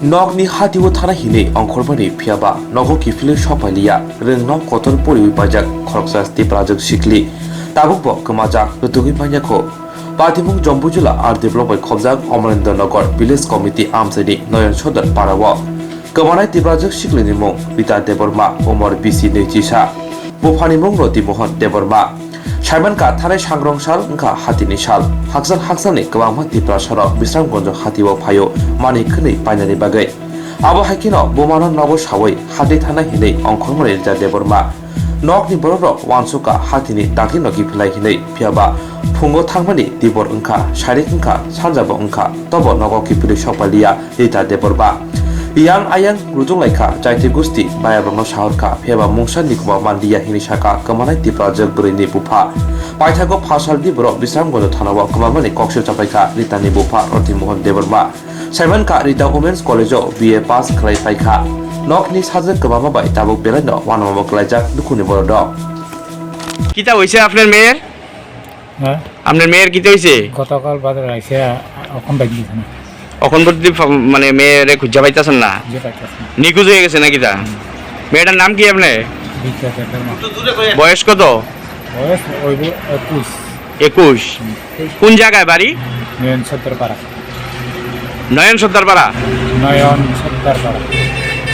Nogni hatiwo thana hine angkorbani phiaba nogo kifile shopaliya rengnom kotor pori pajak khoroksa sti prajak sikli tabukbo kemajak rutugi panyako Patimung Jombujula are developed Khobjak Omrendra Nagar Village Committee Amsadi Noyan Shodar Parawa Kamanai Tibrajak Shiklini Mung Vita Deborma Omar BC Nechisha Bufani Mung Roti Mohan Deborma Shaiman Ka Thane Shangrong Shal Nka Hatini Shal Haksan Haksani Kawama Tipra Shara Bisram Gonjo Hatiwa Payo Mani Kuni Panyani Bagai Abo Hakino Bumana Nago Shawai Hati Thana Hine Onkormore Deborma Nokni Borok Wansuka Hatini Daki Nogi Pilai Hine Piaba Pungo Tangmani Dibor Unka Sharik Unka Sanjabo Unka Tobo Nogo Kipili Shopalia Dita Deborba Yang Ayang Rujung Laika Jaiti Gusti Bayabano Shaurka Piaba Mungsan Nikma Mandia Hinishaka Kamanai Tiprajak Burini Bupa Paitago Pasal Dibro Bisram Gono Tanawa Kamamani Kokshu Chapaika Ritani Bupa Roti Mohan Deborba Simon Ka Rita Women's College BA Pass Klai Paika Nokni Sajak Kamama Bai Tabuk Belano Wanama Klajak Dukuni Borodo কিতা হইছে আপনার মেয়ের হ্যাঁ আপনার মেয়ের কিতা হইছে গতকাল বাজার আইছে এখন বাইক দিছে না এখন পর্যন্ত মানে মেয়েরে খুঁজা পাইতাছেন না যে পাইতাছে নিখোঁজ হয়ে গেছে নাকি তা মেয়েটার নাম কি আপনার বিকাশের মা বয়স কত বয়স ওইব 21 কোন জায়গায় বাড়ি নয়ন সত্তর পাড়া নয়ন সর্দারপাড়া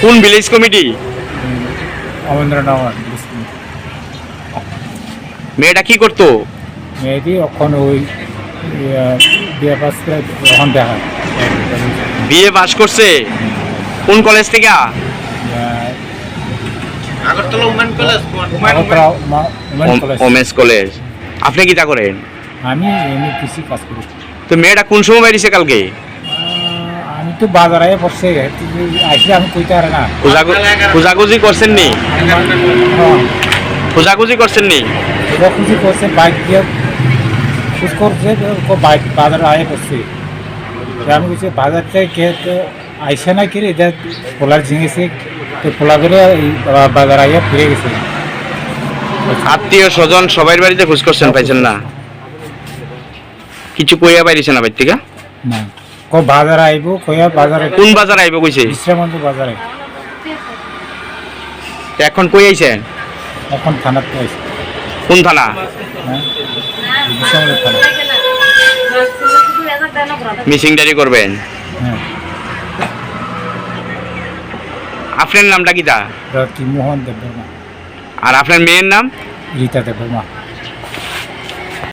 কোন ভিলেজ কমিটি অমরেন্দ্রনগর মেয়েটা কি করতো মেয়েটি এখন ওই বিয়ে পাস করে এখন দেখা বিএ পাস করছে কোন কলেজ থেকে আগরতলা ওমেন্স কলেজ আপনি কিটা করেন আমি এমনি কৃষি কাজ করি তো মেয়েটা কোন সময় বেরিয়েছে কালকে আমি তো বাজারে বসে আসলে আমি কইতে পারে না খোঁজাখুঁজি করছেন নি খোঁজাখুঁজি করছেন নি খোঁজাখুঁজি করছে বাইক দিয়ে খোঁজ করছে বাইক বাজারে আয়ে বসছে আমি বলছি বাজার থেকে আইসে না কি রে এটা পোলার ঝিঙেছে তো পোলাগুলো বাজার আইয়া ফিরে গেছে আত্মীয় স্বজন সবাই বাড়িতে খোঁজ করছেন পাইছেন না কিছু কইয়া বাইরেছে না বাড়ি থেকে না কো বাজার আইব কইয়া বাজারে কোন বাজার আইব কইছে বিশ্রামন্ত বাজারে এখন কই আইছেন এখন থানাতে আইছে কোন থানা হ্যাঁ বিশ্রামন্ত থানা মিসিং ডায়েরি করবেন হ্যাঁ আপনার নামটা কি তা রকি মোহন দেববর্মা আর আপনার মেয়ের নাম রীতা দেববর্মা